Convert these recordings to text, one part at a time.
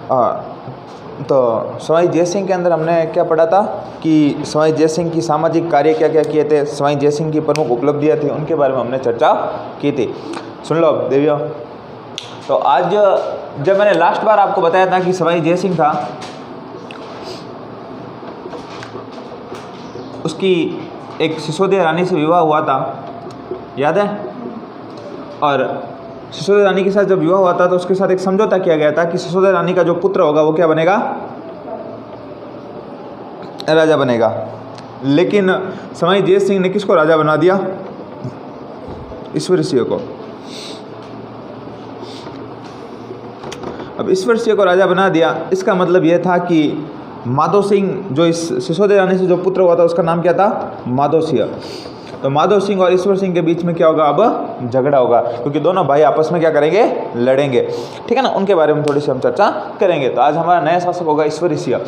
तो सवाई जय सिंह के अंदर हमने क्या पढ़ा था कि सवाई जय सिंह की सामाजिक कार्य क्या क्या किए थे, सवाई जय सिंह की प्रमुख उपलब्धियां थी, उनके बारे में हमने चर्चा की थी। सुन लो अब देवियों, तो आज जब मैंने लास्ट बार आपको बताया था कि सवाई जय सिंह था, उसकी एक सिसोदिया रानी से विवाह हुआ था, याद है? और सिसोदिया रानी के साथ जब विवाह हुआ था तो उसके साथ एक समझौता किया गया था कि सिसोदिया रानी का जो पुत्र होगा वो क्या बनेगा? राजा बनेगा। लेकिन सवाई जय सिंह ने किसको राजा बना दिया? ईश्वर सिंह को। अब ईश्वर सिंह को राजा बना दिया, इसका मतलब यह था कि माधो सिंह, जो इस सिसोदिया रानी से जो पुत्र हुआ था उसका नाम क्या था? माधो सिंह। तो माधो सिंह और ईश्वर सिंह के बीच में क्या होगा? अब झगड़ा होगा, क्योंकि दोनों भाई आपस में क्या करेंगे? लड़ेंगे। ठीक है ना, उनके बारे में थोड़ी सी हम चर्चा करेंगे। तो आज हमारा नया शासक होगा ईश्वर सिंह।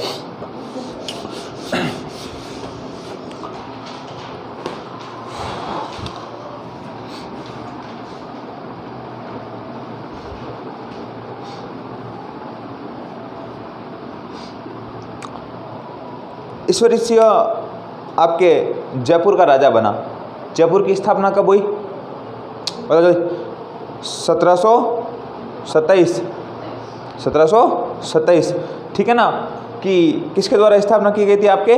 ईश्वर सिंह आपके जयपुर का राजा बना। जयपुर की स्थापना कब हुई? 1727। ठीक है ना, कि किसके द्वारा स्थापना की गई थी? आपके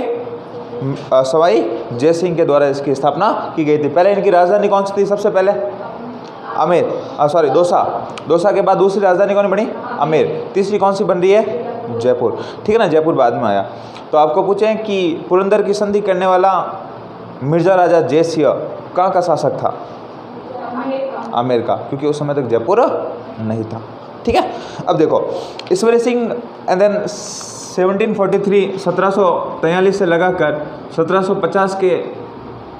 सवाई जय सिंह के द्वारा इसकी स्थापना की गई थी। पहले इनकी राजधानी कौन सी थी? सबसे पहले आमेर, दोसा के बाद दूसरी राजधानी कौन बनी? आमेर। तीसरी कौन सी बन रही है? जयपुर। ठीक है ना, जयपुर बाद में आया। तो आपको पूछें कि पुरंदर की संधि करने वाला मिर्जा राजा जय सिंह कहाँ का शासक था? आमेर का, क्योंकि उस समय तक जयपुर नहीं था। ठीक है, अब देखो ईश्वर सिंह एंड देन 1743 से लगाकर 1750 के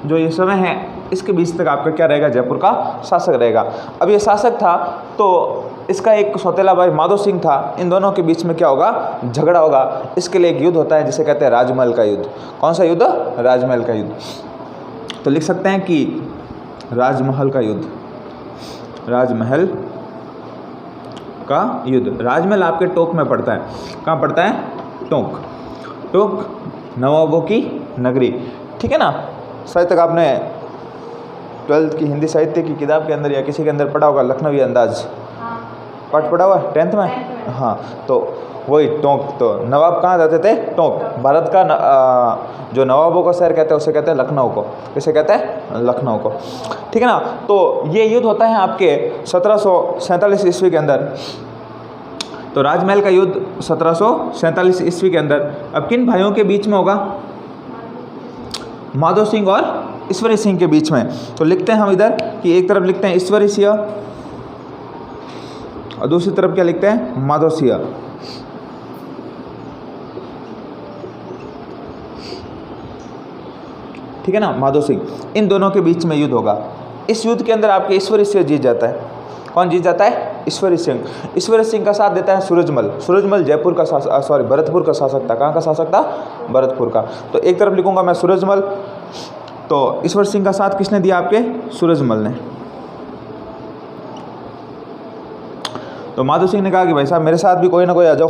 जो ये समय है, इसके बीच तक आपका क्या रहेगा? जयपुर का शासक रहेगा। अब ये शासक था तो इसका एक सौतेला भाई माधो सिंह था। इन दोनों के बीच में क्या होगा? झगड़ा होगा। इसके लिए एक युद्ध होता है जिसे कहते हैं राजमहल का युद्ध। कौन सा युद्ध? राजमहल का युद्ध। तो लिख सकते हैं कि राजमहल का युद्ध, राजमहल का युद्ध। राजमहल आपके टोंक में पड़ता है। कहाँ पड़ता है? टोंक। टोंक नवाबों की नगरी। ठीक है ना, शायद तक आपने 12th की हिंदी साहित्य की किताब के अंदर या किसी के अंदर पढ़ा होगा, लखनवी अंदाज पाठ पढ़ा हुआ 10th में। हाँ, तो वही टोंक। तो नवाब कहाँ जाते थे? टोंक। भारत का जो नवाबों का शहर कहते हैं उसे कहते हैं लखनऊ को। किसे कहते हैं? लखनऊ को। ठीक है ना, तो ये युद्ध होता है आपके 1747 ईस्वी के अंदर। तो राजमहल का युद्ध 1747 ईस्वी के अंदर अब किन भाइयों के बीच में होगा? माधो सिंह और ईश्वरी सिंह के बीच में। तो लिखते हैं हम इधर कि एक तरफ लिखते हैं ईश्वरी सिंह और दूसरी तरफ क्या लिखते हैं? माधो सिंह। ठीक है ना, माधो सिंह। इन दोनों के बीच में युद्ध होगा। इस युद्ध के अंदर आपके ईश्वरी सिंह जीत जाता है। कौन जीत जाता है? ईश्वरी सिंह। ईश्वरी सिंह का साथ देता है सूरजमल। सूरजमल जयपुर का भरतपुर का शासक था। कहाँ का शासक था? भरतपुर का। तो एक तरफ लिखूंगा मैं सूरजमल, तो ईश्वर सिंह का साथ किसने दिया? आपके सूरजमल ने। तो माधो सिंह ने कहा कि भाई साहब मेरे साथ भी कोई ना कोई आ जाओ।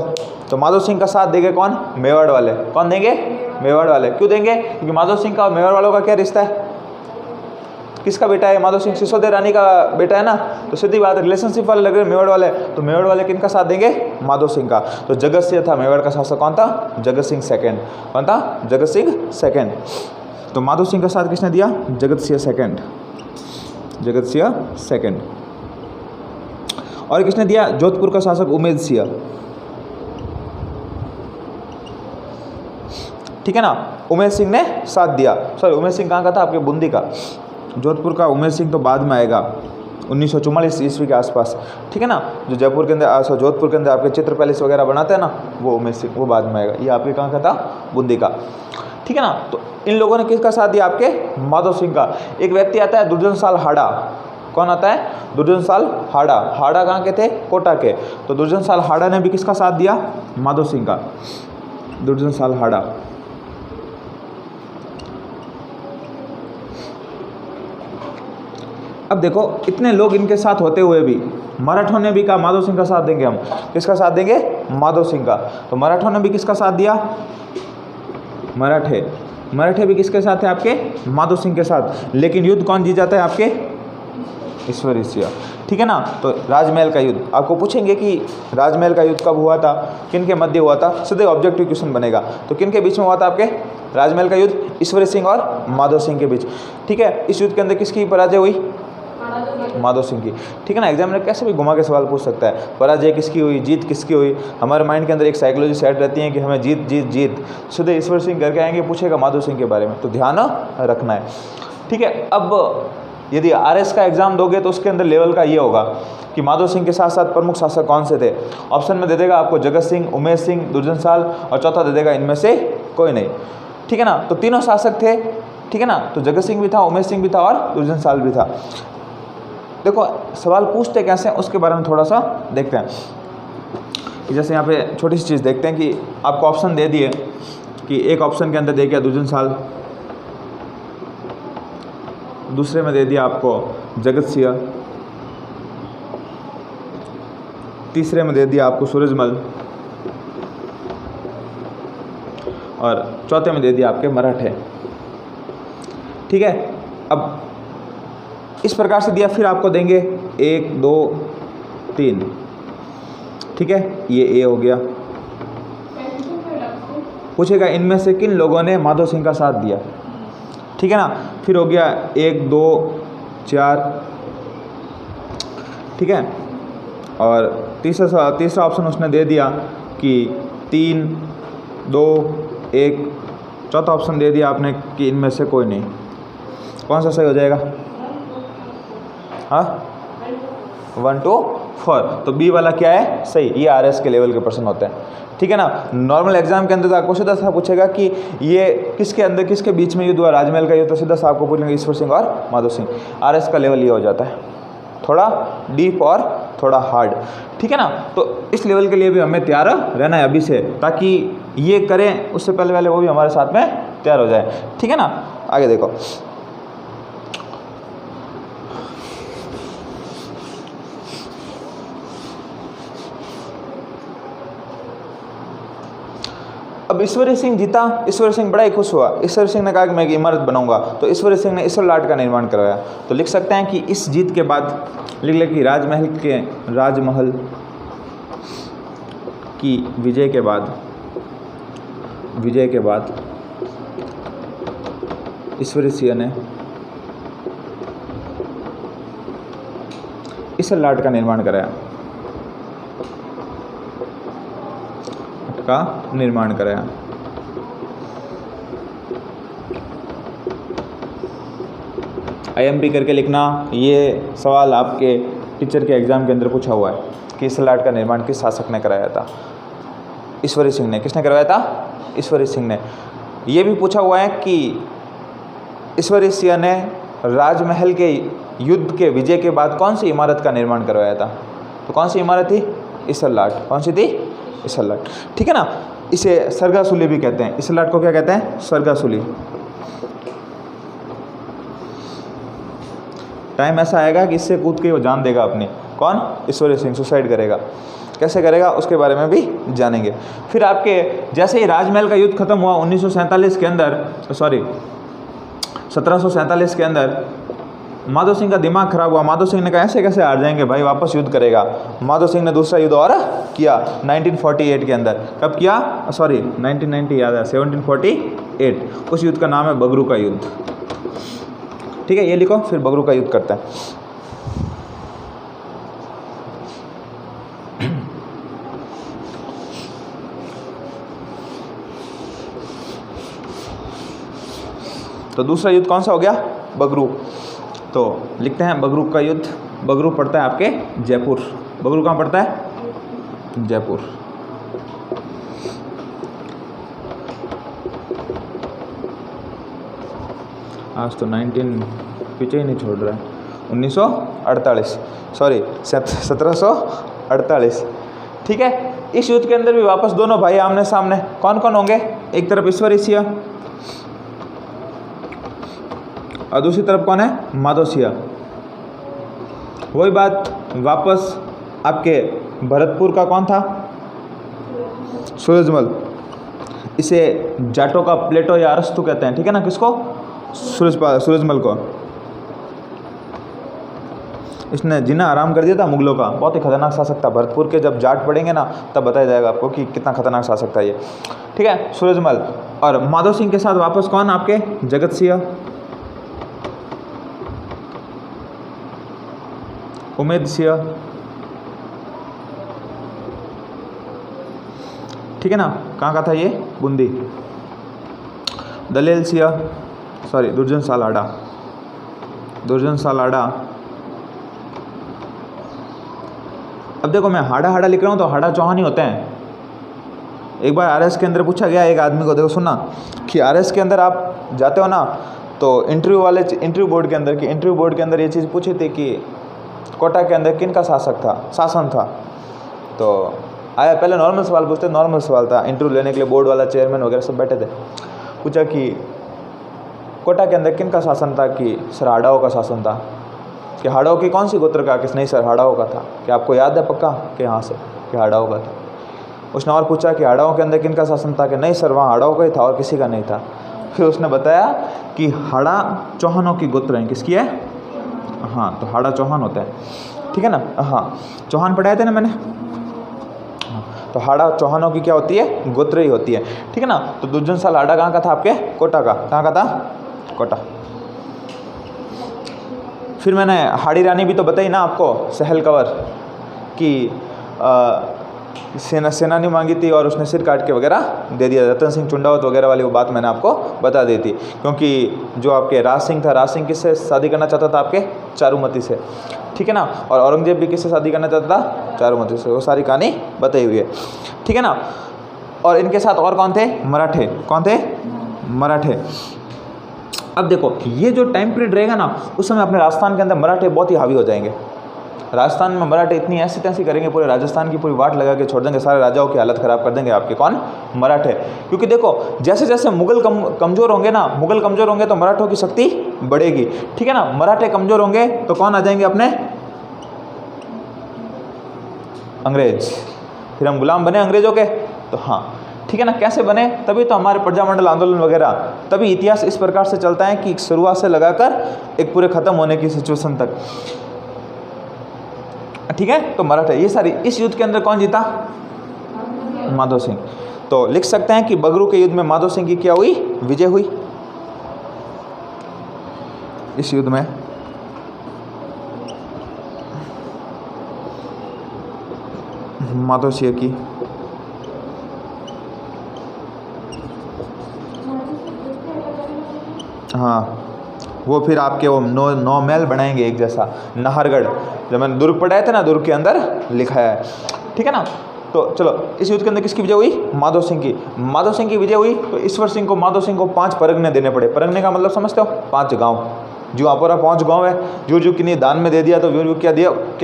तो माधो सिंह का साथ देंगे कौन? मेवाड़ वाले। कौन देंगे? मेवाड़ वाले। क्यों देंगे? क्योंकि माधो सिंह का और मेवाड़ वालों का क्या रिश्ता है? किसका बेटा है माधो सिंह? सिसोदिया रानी का बेटा है ना, तो सीधी बात रिलेशनशिप वाले लग रहे मेवाड़ वाले। तो मेवाड़ वाले किनका साथ देंगे? माधो सिंह का। तो जगत सिंह था मेवाड़ का शासक। कौन था? जगत सिंह सेकंड। कौन था? जगत सिंह सेकंड। तो माधो सिंह का साथ किसने दिया? जगत सिंह सेकंड। जगत सिंह सेकंड। और किसने दिया? जोधपुर का शासक उमेद सिंह। ठीक है ना, उमेद सिंह ने साथ दिया। सॉरी, उमेद सिंह कहाँ का था? आपके बूंदी का। जोधपुर का उमेद सिंह तो बाद में आएगा 1944 ईस्वी के आसपास। ठीक है ना, जो जयपुर के अंदर जोधपुर के अंदर आपके चित्र पैलेस वगैरह बनाते हैं ना, वो उमेद सिंह, वो बाद में आएगा। ये आपके कहाँ का था? बूंदी का। ठीक है ना, तो इन लोगों ने किसका साथ दिया? आपके माधो सिंह का। एक व्यक्ति आता है दुर्जन साल हाड़ा। कौन आता है? दुर्जन साल हाड़ा। हाड़ा कहाँ के थे? कोटा के। तो दुर्जन साल हाड़ा ने भी किसका साथ दिया? माधो सिंह का। दुर्जन साल हाड़ा। अब देखो इतने लोग इनके साथ होते हुए भी मराठों ने भी कहा माधो सिंह का साथ देंगे हम। किसका साथ देंगे? माधो सिंह का। तो मराठों ने भी किसका साथ दिया? मराठे भी किसके साथ है आपके? माधो सिंह के साथ। लेकिन युद्ध कौन जीत जाता है आपके? ईश्वरी सिंह। ठीक है ना। तो राजमहल का युद्ध आपको पूछेंगे कि राजमहल का युद्ध कब हुआ था, किन के मध्य हुआ था, सीधे ऑब्जेक्टिव क्वेश्चन बनेगा। तो किन के बीच में हुआ था आपके? राजमहल का युद्ध ईश्वरी सिंह और माधो सिंह के बीच। ठीक है। इस युद्ध के अंदर किसकी पराजय हुई? माधो सिंह की। ठीक है ना। एग्जामिनर कैसे भी घुमा के सवाल पूछ सकता है, पराजय किसकी हुई, जीत किसकी हुई। हमारे माइंड के अंदर एक साइकोलॉजी सेट रहती है कि हमें जीत जीत जीत, सीधे ईश्वर सिंह करके आएंगे, पूछेगा माधो सिंह के बारे में, तो ध्यान रखना है। ठीक है। अब यदि आरएस का एग्जाम दोगे तो उसके अंदर लेवल का ये होगा कि माधो सिंह के साथ साथ प्रमुख शासक कौन से थे। ऑप्शन में दे देगा आपको जगत सिंह, उमेश सिंह, दुर्जनशाल, और चौथा दे देगा इनमें से कोई नहीं। ठीक है ना। तो तीनों शासक थे। ठीक है ना। तो जगत सिंह भी था, उमेश सिंह भी था और दुर्जनशाल भी था। देखो सवाल पूछते कैसे हैं उसके बारे में थोड़ा सा देखते हैं कि जैसे यहाँ पे छोटी सी चीज़ देखते हैं कि आपको ऑप्शन दे दिए कि एक ऑप्शन के अंदर दे दिया दुर्जनशाल, दूसरे में दे दिया आपको जगत सिंह, तीसरे में दे दिया आपको सूरजमल, और चौथे में दे दिया आपके मराठे। ठीक है। अब इस प्रकार से दिया, फिर आपको देंगे 1 2 3। ठीक है। ये ए हो गया। पूछेगा इनमें से किन लोगों ने माधो सिंह का साथ दिया। ठीक है ना। फिर हो गया 1 2 4। ठीक है। और तीसरा ऑप्शन उसने दे दिया कि 3 2 1। चौथा ऑप्शन दे दिया आपने कि इनमें से कोई नहीं। कौन सा सही हो जाएगा? हाँ 1 2 4। तो बी वाला क्या है? सही। ये आरएस के लेवल के प्रश्न होते हैं। ठीक है ना। नॉर्मल एग्जाम के अंदर तो आपको सीधा सा पूछेगा कि ये किसके अंदर किसके बीच में युद्ध हुआ, राजमहल का युद्ध, तो सीधा सा आपको पूछेंगे ईश्वर सिंह और माधो सिंह। आरएस का लेवल ये हो जाता है, थोड़ा डीप और थोड़ा हार्ड। ठीक है ना। तो इस लेवल के लिए भी हमें तैयार रहना है अभी से, ताकि ये करें उससे पहले वाले वो भी हमारे साथ में तैयार हो जाए। ठीक है ना। आगे देखो, अब ईश्वरी सिंह जीता। ईश्वरी सिंह बड़ा ही खुश हुआ। ईश्वरी सिंह ने कहा कि मैं एक इमारत बनाऊंगा। तो ईश्वरी सिंह ने ईश्वर लाट का निर्माण करवाया। तो लिख सकते हैं कि इस जीत के बाद लिख ले कि राजमहल की विजय के बाद ईश्वरी सिंह ने ईश्वर लाट का निर्माण कराया। IMP करके लिखना। ये सवाल आपके टीचर के एग्जाम के अंदर पूछा हुआ है कि ईश्वर लाट का निर्माण किस शासक ने कराया था? ईश्वरी सिंह ने। किसने करवाया था? ईश्वरी सिंह ने। ये भी पूछा हुआ है कि ईश्वरी सिंह ने राजमहल के युद्ध के विजय के बाद कौन सी इमारत का निर्माण करवाया था? तो कौन सी इमारत थी? ईश्वर लाट। कौन सी थी? ईश्वर लाट। ठीक है ना। इसे स्वर्गासुली भी कहते हैं। ईश्वर लाट को क्या कहते हैं? स्वर्गासुली। टाइम ऐसा आएगा कि इससे कूद के वो जान देगा अपनी। कौन? ईश्वरी सिंह। सुसाइड करेगा। कैसे करेगा उसके बारे में भी जानेंगे। फिर आपके जैसे ही राजमहल का युद्ध खत्म हुआ 1747 के अंदर माधो सिंह का दिमाग खराब हुआ। माधो सिंह ने कहा ऐसे कैसे हार जाएंगे भाई, वापस युद्ध करेगा। माधो सिंह ने दूसरा युद्ध और किया 1948 के अंदर। कब किया? 1990 याद है, 1748। उस युद्ध का नाम है बगरू का युद्ध। ठीक है। ये लिखो, फिर बगरू का युद्ध करते हैं। तो दूसरा युद्ध कौन सा हो गया? बगरू। तो लिखते हैं बगरू का युद्ध। बगरू पड़ता है आपके जयपुर। बगरू कहाँ पड़ता है? जयपुर। आज तो 19 पीछे ही नहीं छोड़ रहा है। 1748। ठीक है। इस युद्ध के अंदर भी वापस दोनों भाई आमने सामने। कौन कौन होंगे? एक तरफ ईश्वरी सिंह और दूसरी तरफ कौन है? माधो सिंह। वही बात वापस आपके भरतपुर का कौन था? सूरजमल। इसे जाटों का प्लेटो या अरस्तु कहते हैं, ठीक है ना, किसको? सूरजमल को। इसने जीना आराम कर दिया था मुगलों का, बहुत ही खतरनाक शासक था। भरतपुर के जब जाट पढ़ेंगे ना तब बताया जाएगा आपको कि कितना खतरनाक शासक था ये, ठीक है, सूरजमल। और माधव सिंह के साथ वापस कौन आपके? जगत सिंह, उमेद सिंह, ठीक है ना, कहाँ का था ये? बूंदी। दलेल सिंह, सॉरी दुर्जन सालाडा, दुर्जन सालाडा। अब देखो मैं हाड़ा हाड़ा लिख रहा हूँ तो हाड़ा चौहान ही होते हैं। एक बार आरएस के अंदर पूछा गया एक आदमी को, देखो सुनना, कि आरएस के अंदर आप जाते हो ना तो इंटरव्यू बोर्ड के अंदर ये चीज़ पूछी थी कि कोटा के अंदर किन का शासन था। तो आया पहले नॉर्मल सवाल पूछते, नॉर्मल सवाल था, इंटरव्यू लेने के लिए बोर्ड वाला चेयरमैन वगैरह सब बैठे थे। पूछा कि कोटा के अंदर किन का शासन था? कि सर हाड़ाओं का शासन था। कि हाड़ाओं की कौन सी गोत्र का? किस नहीं सर हाड़ाओं का था। कि आपको याद है पक्का? कि हाँ सर, कि हाड़ाओं का था। उसने और पूछा कि हाड़ाओं के अंदर किन का शासन था? कि नहीं सर वहाँ हाड़ाओं का ही था और किसी का नहीं था। फिर उसने बताया कि हाड़ा चौहानों की गोत्र है। किसकी है? हाँ, तो हाड़ा चौहान होता है, ठीक है ना। हाँ, चौहान पढ़ाए थे ना मैंने। तो हाड़ा चौहानों की क्या होती है? गोत्र ही होती है, ठीक है ना। तो दुर्जन साल हाड़ा कहाँ का था? आपके कोटा का। कहाँ का था? कोटा। फिर मैंने हाड़ी रानी भी तो बताई ना आपको, सहल कंवर की सेनानी मांगी थी और उसने सिर काट के वगैरह दे दिया। रतन सिंह चुंडावत वगैरह वाली वो बात मैंने आपको बता दी थी। क्योंकि जो आपके राज सिंह था, राज सिंह किससे शादी करना चाहता था? आपके चारुमती से, ठीक है ना। और औरंगजेब भी किससे शादी करना चाहता था? चारुमती से। वो सारी कहानी बताई हुई है, ठीक है ना। और इनके साथ और कौन थे? मराठे। कौन थे? मराठे। अब देखो ये जो टाइम पीरियड रहेगा ना, उस समय अपने राजस्थान के अंदर मराठे बहुत ही हावी हो जाएंगे। राजस्थान में मराठे इतनी ऐसी तैसी करेंगे, पूरे राजस्थान की पूरी वाट लगा के छोड़ देंगे, सारे राजाओं की हालत ख़राब कर देंगे आपके। कौन? मराठे। क्योंकि देखो जैसे जैसे मुगल कमज़ोर होंगे ना, मुगल कमज़ोर होंगे तो मराठों की शक्ति बढ़ेगी, ठीक है ना। मराठे कमज़ोर होंगे तो कौन आ जाएंगे अपने? अंग्रेज। फिर हम गुलाम बने अंग्रेज़ों के, तो हाँ, ठीक है ना। कैसे बने? तभी तो हमारे प्रजामंडल आंदोलन वगैरह, तभी इतिहास इस प्रकार से चलता है कि शुरुआत से लगाकर एक पूरे ख़त्म होने की सिचुएशन तक, ठीक है। तो मराठा ये सारी, इस युद्ध के अंदर कौन जीता? माधव सिंह। तो लिख सकते हैं कि बगरू के युद्ध में माधव सिंह की क्या हुई? विजय हुई। इस युद्ध में माधव सिंह की हाँ, वो फिर आपके वो 9 महल बनाएंगे एक जैसा, नाहरगढ़। जब मैंने दुर्ग पढ़ाए थे ना, दुर्ग के अंदर लिखा है, ठीक है ना। तो चलो इस युद्ध के अंदर किसकी विजय हुई? माधव सिंह की। माधव सिंह की विजय हुई तो ईश्वर सिंह को, माधव सिंह को 5 परगने देने पड़े। परगने का मतलब समझते हो? 5 गाँव। जो आपरा 5 गाँव है, जो किन्हीं दान में दे दिया, तो जो क्या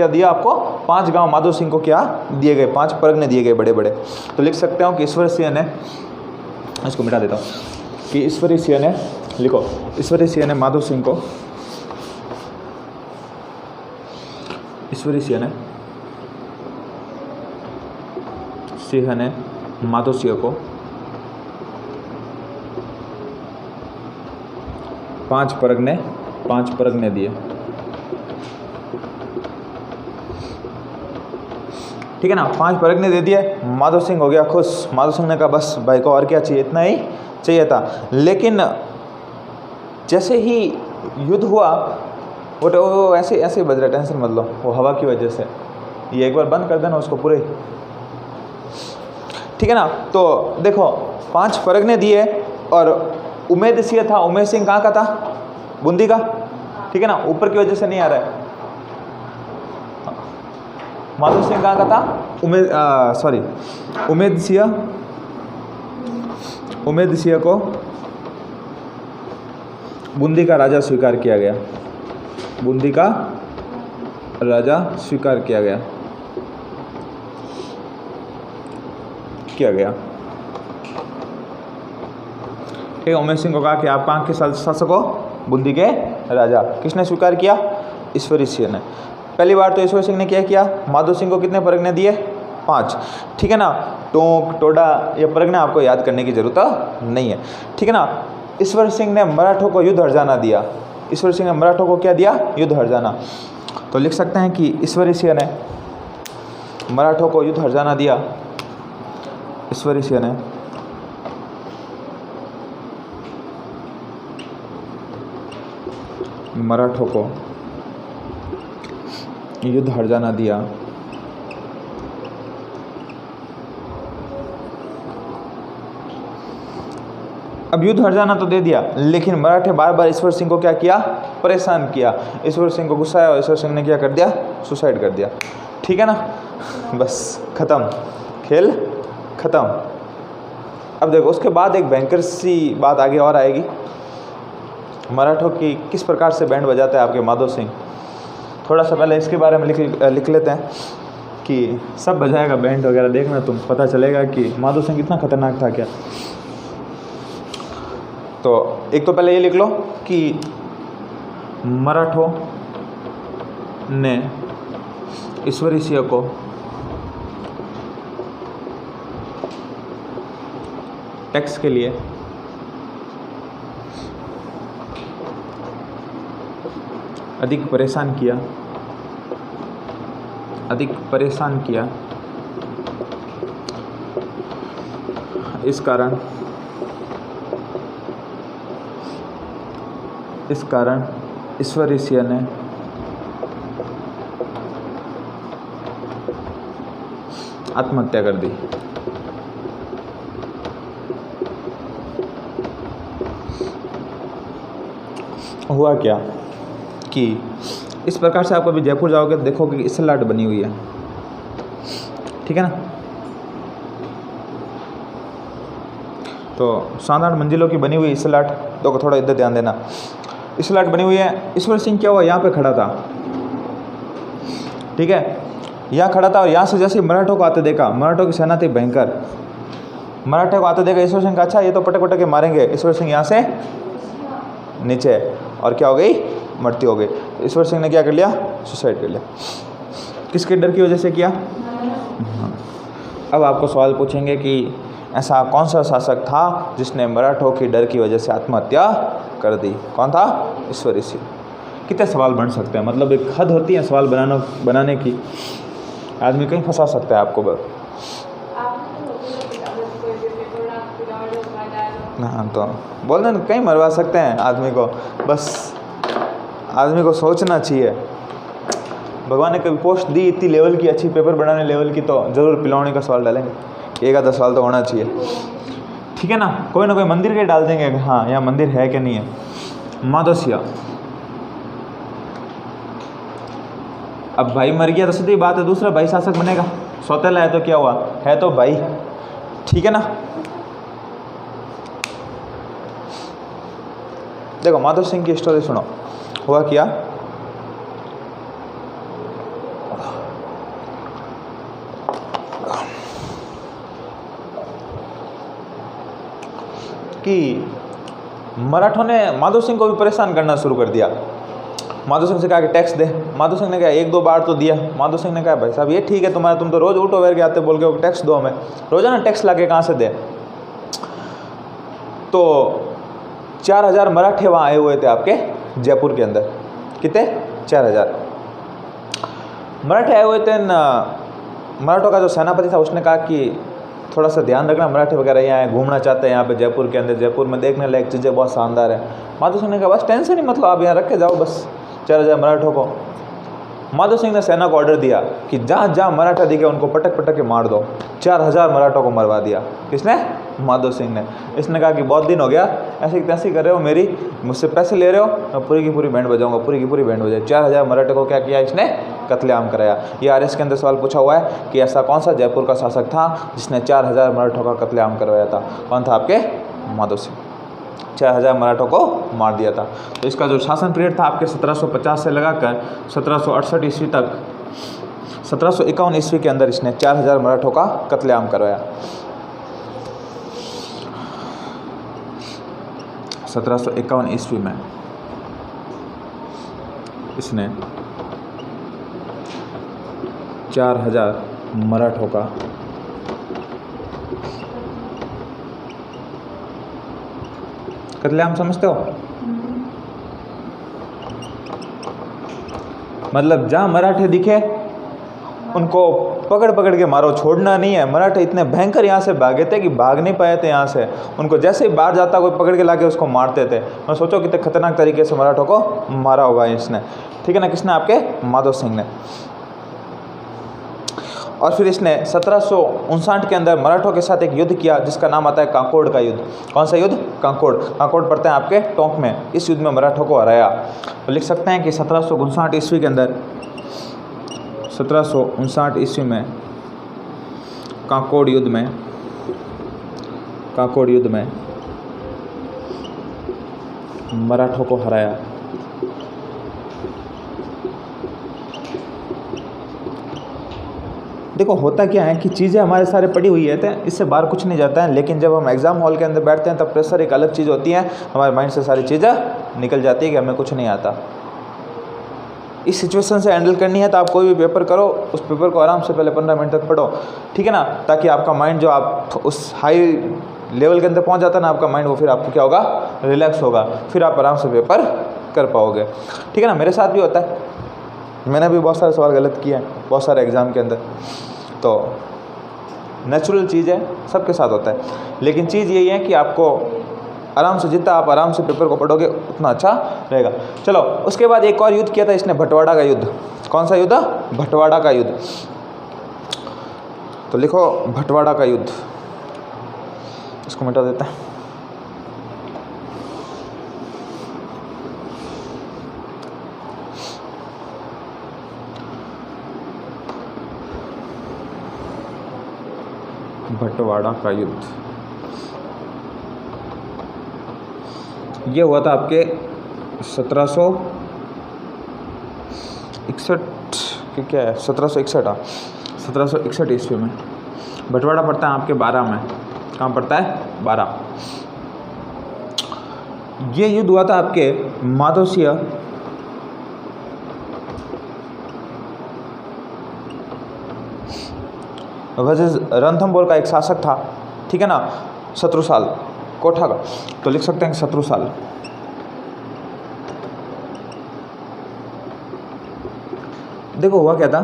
दिया आपको? 5 गाँव माधव सिंह को क्या दिए गए? 5 परगने दिए गए बड़े बड़े। तो लिख सकते हो कि ईश्वर सिंह ने, इसको मिटा देता हूँ, कि ईश्वरी सिंह ने, लिखो, ईश्वरी सिंह ने माधव सिंह को, ईश्वरी सिंह ने माधव सिंह को 5 परगने दिए, ठीक है ना। 5 परगने दे दिए। माधव सिंह हो गया खुश। माधव सिंह ने कहा बस भाई को और क्या चाहिए, इतना ही चाहिए था। लेकिन जैसे ही युद्ध हुआ, वो ऐसे बज रहा, टेंशन मत लो, वो हवा की वजह से। ये एक बार बंद कर देना उसको पूरे, ठीक है ना। तो देखो 5 परगने दिए और उमेद सिंह था, उमेद सिंह कहाँ का था? बूंदी का, ठीक है ना। ऊपर की वजह से नहीं आ रहा है। माधव सिंह कहाँ का था? उमेद सिंह को बूंदी का राजा स्वीकार किया गया। बूंदी का राजा स्वीकार किया गया। ठीक है, उमेश सिंह को कहा कि आप कहाँ के शासक हो? बूंदी के राजा। किसने स्वीकार किया? ईश्वरी सिंह ने। पहली बार तो ईश्वर सिंह ने क्या किया, माधो सिंह को कितने परगने दिए, 5, ठीक है ना। टोंक, टोडा, ये परगने आपको याद करने की जरूरत नहीं है, ठीक है ना। ईश्वर सिंह ने मराठों को युद्ध हर्जाना दिया, ईश्वर सिंह ने मराठों को क्या दिया, युद्ध हर्जाना। तो लिख सकते हैं कि ईश्वरी सिंह ने मराठों को युद्ध हर्जाना दिया, ईश्वरी सिंह ने मराठों को युद्ध हर्जाना दिया। अब युद्ध हर्जाना तो दे दिया, लेकिन मराठे बार बार ईश्वर सिंह को क्या किया, परेशान किया। ईश्वर सिंह को गुस्सा आया और ईश्वर सिंह ने क्या कर दिया, सुसाइड कर दिया, ठीक है ना। बस खत्म, खेल खत्म। अब देखो उसके बाद एक भयंकर सी बात आगे और आएगी, मराठों की किस प्रकार से बैंड बजाते हैं आपके माधो सिंह। थोड़ा सा पहले इसके बारे में लिख लेते हैं कि सब बजाएगा बैंड वगैरह, देखना तुम, पता चलेगा कि माधो सिंह कितना खतरनाक था क्या। तो एक तो पहले ये लिख लो कि मराठों ने ईश्वरी सिंह को टैक्स के लिए अधिक परेशान किया, इस कारण ईश्वरी सिंह ने आत्महत्या कर दी। हुआ क्या कि इस प्रकार से आप कभी जयपुर जाओगे तो देखोगे कि इसलाट बनी हुई है, ठीक है ना। तो साधारण मंजिलों की बनी हुई इसलाट, तो थोड़ा इधर ध्यान देना, इसलाट बनी हुई है। ईश्वर सिंह क्या हुआ, यहाँ पे खड़ा था, ठीक है, यहाँ खड़ा था और यहाँ से जैसे मराठों को आते देखा, मराठों की सेना थी भयंकर, मराठों को आते देखा ईश्वर सिंह का, अच्छा ये तो पटक पटक के मारेंगे। ईश्वर सिंह यहाँ से नीचे और क्या हो गई, मृत्यु हो गई। ईश्वर सिंह ने क्या कर लिया, सुसाइड कर लिया। किसके डर की वजह से किया। अब आपको सवाल पूछेंगे कि ऐसा कौन सा शासक था जिसने मराठों की डर की वजह से आत्महत्या कर दी, कौन था, ईश्वरी सिंह। कितने सवाल बन सकते हैं, मतलब एक हद होती है सवाल बनाने की, आदमी कहीं फंसा सकता है आपको बस। हाँ तो बोल रहे कहीं मरवा सकते हैं आदमी को, बस आदमी को सोचना चाहिए। भगवान ने कभी पोस्ट दी इतनी लेवल की, अच्छी पेपर बनाने लेवल की, तो ज़रूर पिलौनी का सवाल डालेंगे, एक आधा सवाल तो होना चाहिए, ठीक है ना। कोई ना कोई मंदिर के डाल देंगे, हाँ यहाँ मंदिर है कि नहीं है। माधो सिंह, अब भाई मर गया तो सीधी बात है दूसरा भाई शासक बनेगा, सौतेला है तो क्या हुआ, है तो भाई, ठीक है ना। देखो माधो सिंह की स्टोरी सुनो, हुआ क्या कि मराठों ने माधो सिंह को भी परेशान करना शुरू कर दिया। माधो सिंह से कहा कि टैक्स दे, माधो सिंह ने कहा एक दो बार तो दिया। माधो सिंह ने कहा भाई साहब ये ठीक है तुम्हारा, तुम तो रोज उल्टो वेर के आते बोल के टैक्स दो हमें, रोजाना टैक्स लाके कहाँ से दे। तो 4000 मराठे वहाँ आए हुए थे आपके जयपुर के अंदर, कितने 4000 मराठे आए हुए थे। मराठों का जो सेनापति था उसने कहा कि थोड़ा सा ध्यान रखना, मराठे वगैरह यहाँ घूमना चाहते हैं यहाँ पे जयपुर के अंदर, जयपुर में देखने लायक चीज़ें बहुत शानदार है। माधो सिंह ने कहा बस टेंशन ही मतलब आप यहाँ रख के जाओ बस 4000 मराठों को। माधो सिंह ने सेना को ऑर्डर दिया कि जहाँ जहाँ मराठा दिखे उनको पटक पटक के मार दो। 4000 मराठों को मरवा दिया। किसने? माधो सिंह ने। इसने कहा कि बहुत दिन हो गया ऐसे तैसे कर रहे हो, मेरी मुझसे पैसे ले रहे हो, मैं पूरी की पूरी बैंड बजाऊंगा, पूरी की पूरी बैंड बजाई। 4000 मराठों को क्या किया इसने? कत्लेआम कराया। ये आरएस के अंदर सवाल पूछा हुआ है कि ऐसा कौन सा जयपुर का शासक था जिसने 4000 मराठों का कत्लेआम करवाया था? कौन था? आपके माधो सिंह। 4000 मराठों को मार दिया था। तो इसका जो शासन पीरियड था आपके 1750 से लगाकर 1768 ईस्वी तक, 1751 ईस्वी के अंदर इसने 4000 मराठों का कत्लेआम करवाया। 1751 ईस्वी में इसने 4,000 मराठों का। कत्लेआम समझते हो? मतलब जहाँ मराठे दिखे उनको पकड़ पकड़ के मारो, छोड़ना नहीं है। मराठे इतने भयंकर यहाँ से भागे थे कि भाग नहीं पाए थे यहाँ से। उनको जैसे ही बाहर जाता कोई पकड़ के लाके उसको मारते थे। और सोचो कितने खतरनाक तरीके से मराठों को मारा होगा इसने, ठीक है ना। किसने? आपके माधो सिंह ने। और फिर इसने 1759 के अंदर मराठों के साथ एक युद्ध किया जिसका नाम आता है कांकोड़ का युद्ध। कौन सा युद्ध? कांकोड़। कांकोड़ पड़ते हैं आपके टोंक में। इस युद्ध में मराठों को हराया। तो लिख सकते हैं कि 1759 ईस्वी के अंदर, 1759 ईस्वी में कांकोड़ युद्ध में मराठों को हराया। देखो होता क्या है कि चीज़ें हमारे सारे पड़ी हुई है, तो इससे बाहर कुछ नहीं जाता है। लेकिन जब हम एग्ज़ाम हॉल के अंदर बैठते हैं तब प्रेशर एक अलग चीज़ होती है, हमारे माइंड से सारी चीज़ें निकल जाती है कि हमें कुछ नहीं आता। इस सिचुएशन से हैंडल करनी है तो आप कोई भी पेपर करो, उस पेपर को आराम से पहले 15 मिनट तक पढ़ो, ठीक है ना। ताकि आपका माइंड जो आप उस हाई लेवल के अंदर पहुंच जाता है ना आपका माइंड, वो फिर आपको क्या होगा? रिलैक्स होगा। फिर आप आराम से पेपर कर पाओगे, ठीक है ना। मेरे साथ भी होता है, मैंने भी बहुत सारे सवाल गलत किए हैं बहुत सारे एग्ज़ाम के अंदर। तो नेचुरल चीज़ है, सबके साथ होता है। लेकिन चीज़ यही है कि आपको आराम से, जितना आप आराम से पेपर को पढ़ोगे उतना अच्छा रहेगा। चलो, उसके बाद एक और युद्ध किया था इसने, भटवाड़ा का युद्ध। कौन सा युद्ध? भटवाड़ा का युद्ध। तो लिखो भटवाड़ा का युद्ध, इसको मिटा देते हैं। भटवाड़ा का युद्ध ये हुआ था आपके 1761 के, क्या है 1761, हाँ 1761 ईस्वी में। भटवाड़ा पड़ता है आपके 12 में। कहाँ पड़ता है? 12। ये युद्ध हुआ था आपके माधो सिंह वर्सेस रणथंभौर का एक शासक था, ठीक है ना, शत्रुसाल कोठा का। तो लिख सकते हैं शत्रुसाल। देखो हुआ क्या था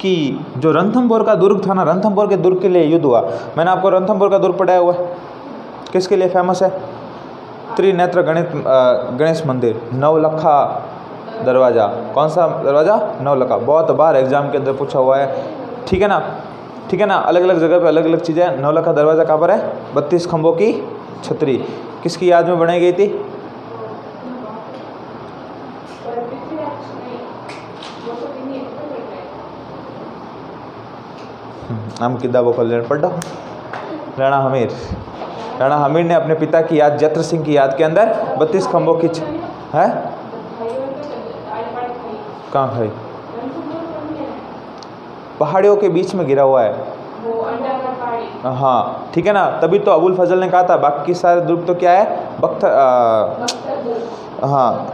कि जो रणथंभौर का दुर्ग था ना, रणथंभौर के दुर्ग के लिए युद्ध हुआ। मैंने आपको रणथंभौर का दुर्ग पढ़ाया हुआ है। किसके लिए फेमस है? त्रिनेत्र गणेश मंदिर, नवलखा दरवाज़ा। कौन सा दरवाज़ा? नवलखा। बहुत बार एग्जाम के अंदर पूछा हुआ है, ठीक है ना, ठीक है ना। अलग अलग जगह पे अलग अलग चीज़ें। नवलखा दरवाज़ा कहाँ पर है? 32 खंभों की छतरी। किसकी याद में बनाई गई थी? हम किताबों को लेना पड़ा। राणा हमीर। राणा हमीर ने अपने पिता की याद, जत्र सिंह की याद के अंदर 32 खंभों की है। कहाँ है? पहाड़ियों के बीच में गिरा हुआ है। हाँ, ठीक है ना। तभी तो अबुल फजल ने कहा था बाकी सारे दुर्ग तो क्या है? हाँ,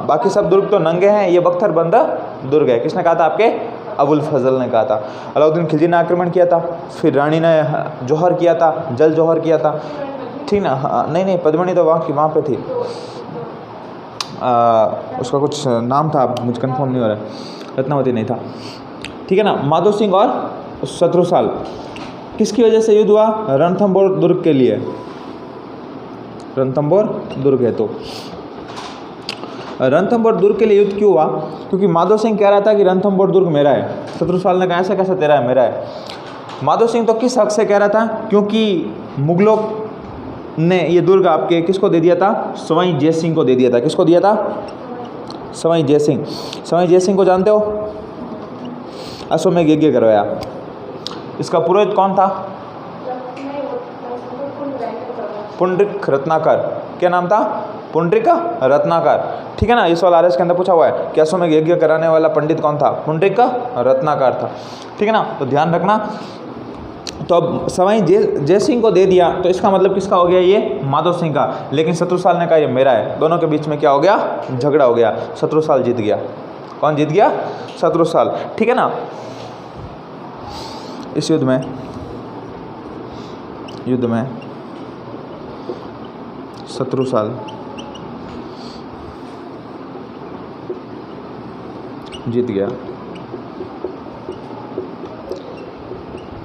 बाकी सब दुर्ग तो नंगे हैं, ये बख्तर बंद दुर्ग है। किसने कहा था? आपके अबुल फजल ने कहा था। अलाउद्दीन खिलजी ने आक्रमण किया था, फिर रानी ने जौहर किया था, जल जौहर किया था, ठीक ना। हाँ, नहीं पद्मणी तो वहाँ पे थी, उसका कुछ नाम था, मुझे कंफर्म नहीं हो रहा है, रत्नावती नहीं था, ठीक है ना। माधो सिंह और शत्रुसाल किसकी वजह से युद्ध हुआ? रणथंभौर दुर्ग के लिए। रणथंभौर दुर्ग है तो रणथंभौर दुर्ग के लिए युद्ध क्यों हुआ? क्योंकि माधो सिंह कह रहा था कि रणथंभौर दुर्ग मेरा है। शत्रुसाल ने कहा ऐसा कैसे तेरा है? मेरा है। माधो सिंह तो किस हक से कह रहा था? क्योंकि मुगलों ने ये दुर्ग आपके किसको दे दिया था? सवाई जय सिंह को दे दिया था। किसको दिया था? सवाई जय सिंह। सवाई जय सिंह को जानते हो? अश्वमेध यज्ञ करवाया। इसका पुरोहित कौन था? पुंडरीक रत्नाकर। क्या नाम था? पुंडरीक रत्नाकर, ठीक है ना। इस वाला आरएस के अंदर पूछा हुआ है कि अश्वमेध यज्ञ कराने वाला पंडित कौन था? पुंडरीक रत्नाकर था, ठीक है ना। तो ध्यान रखना। तो अब सवाई जय सिंह को दे दिया तो इसका मतलब किसका हो गया? ये माधो सिंह का। लेकिन शत्रुसाल ने कहा ये मेरा है। दोनों के बीच में क्या हो गया? झगड़ा हो गया। शत्रुसाल जीत गया। कौन जीत गया? शत्रुसाल। ठीक है ना। इस युद्ध में शत्रुसाल जीत गया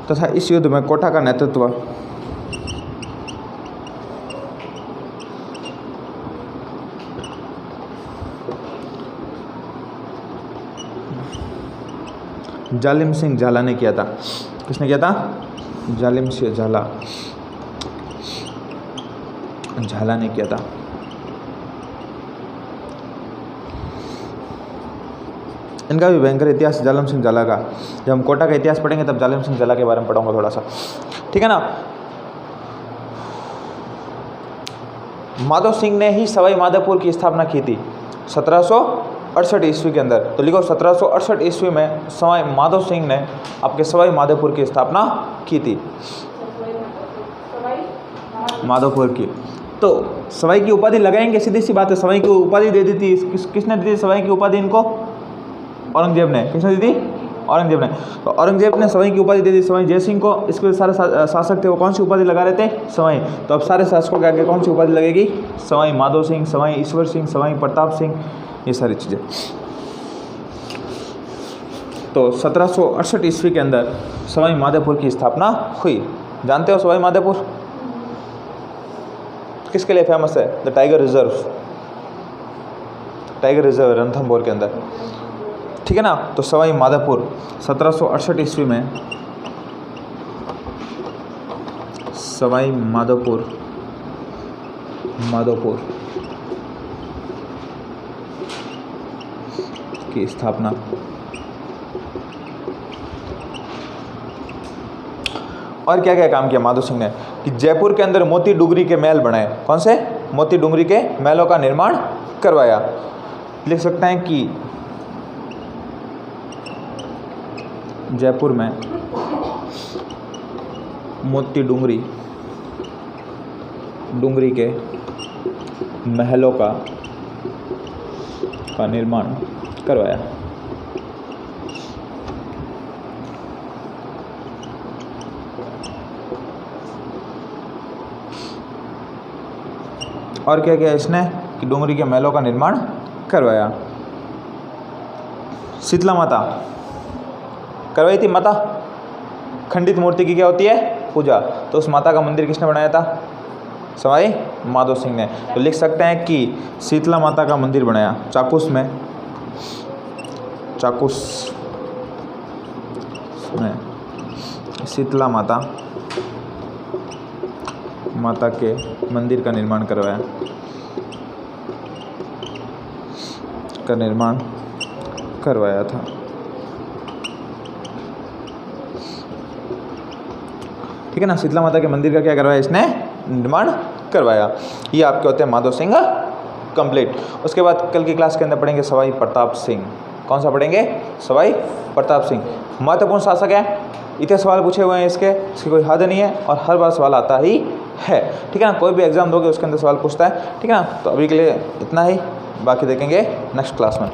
तथा इस युद्ध में कोटा का नेतृत्व जालिम सिंह झाला ने किया था। किसने किया था? जालिम सिंह झाला ने किया था। इनका भी भयंकर इतिहास जालिम सिंह झाला का। जब हम कोटा का इतिहास पढ़ेंगे तब जालिम सिंह झाला के बारे में पढ़ूंगा थोड़ा सा। ठीक है ना। माधव सिंह ने ही सवाई माधोपुर की स्थापना की थी 1768 ईस्वी के अंदर। तो लिखो 1768 ईस्वी में सवाई माधव सिंह ने आपके सवाई माधोपुर की स्थापना की थी। माधोपुर की तो सवाई की उपाधि लगाएंगे, सीधी सी बात है। सवाई की उपाधि दे दी थी। किसने दी थी सवाई की उपाधि इनको? औरंगजेब ने। किसने दी थी? औरंगजेब ने। तो औरंगजेब ने सवाई की उपाधि दे दी सवाई जय सिंह को। इसके सारे शासक थे वो कौन सी उपाधि लगा रहे थे? सवाई। तो अब सारे शासकों के आगे कौन सी उपाधि लगेगी? सवाई माधव सिंह, सवाई ईश्वर सिंह, सवाई प्रताप सिंह, ये सारी चीज़ें। तो 1768 ईस्वी के अंदर सवाई माधोपुर की स्थापना हुई। जानते हो सवाई माधोपुर किसके लिए फेमस है? द टाइगर रिजर्व रणथंभौर के अंदर। ठीक है ना। तो सवाई माधोपुर 1768 ईस्वी में सवाई माधोपुर की स्थापना और क्या क्या काम किया माधव सिंह ने कि जयपुर के अंदर मोती डुंगरी के महल बनाए। कौन से? मोती डुंगरी के महलों का निर्माण करवाया। लिख सकते हैं कि जयपुर में मोती डुंगरी के महलों का निर्माण करवाया। और क्या किया इसने कि डुंगरी के महलों का निर्माण करवाया। शीतला माता करवाई थी। माता खंडित मूर्ति की क्या होती है? पूजा। तो उस माता का मंदिर किसने बनाया था? सवाई माधव सिंह ने। तो लिख सकते हैं कि शीतला माता का मंदिर बनाया चाकूस में शीतला माता के मंदिर का निर्माण करवाया था। ठीक है ना। शीतला माता के मंदिर का क्या करवाया इसने? निर्माण करवाया। ये आपके होते हैं माधव सिंह कंप्लीट। उसके बाद कल की क्लास के अंदर पढ़ेंगे सवाई प्रताप सिंह। कौन सा पढ़ेंगे? सवाई प्रताप सिंह। महत्वपूर्ण शासक है। इतने सवाल पूछे हुए हैं इसकी कोई हद नहीं है और हर बार सवाल आता ही है। ठीक है ना। कोई भी एग्जाम दोगे उसके अंदर सवाल पूछता है। ठीक है ना। तो अभी के लिए इतना ही, बाकी देखेंगे नेक्स्ट क्लास में।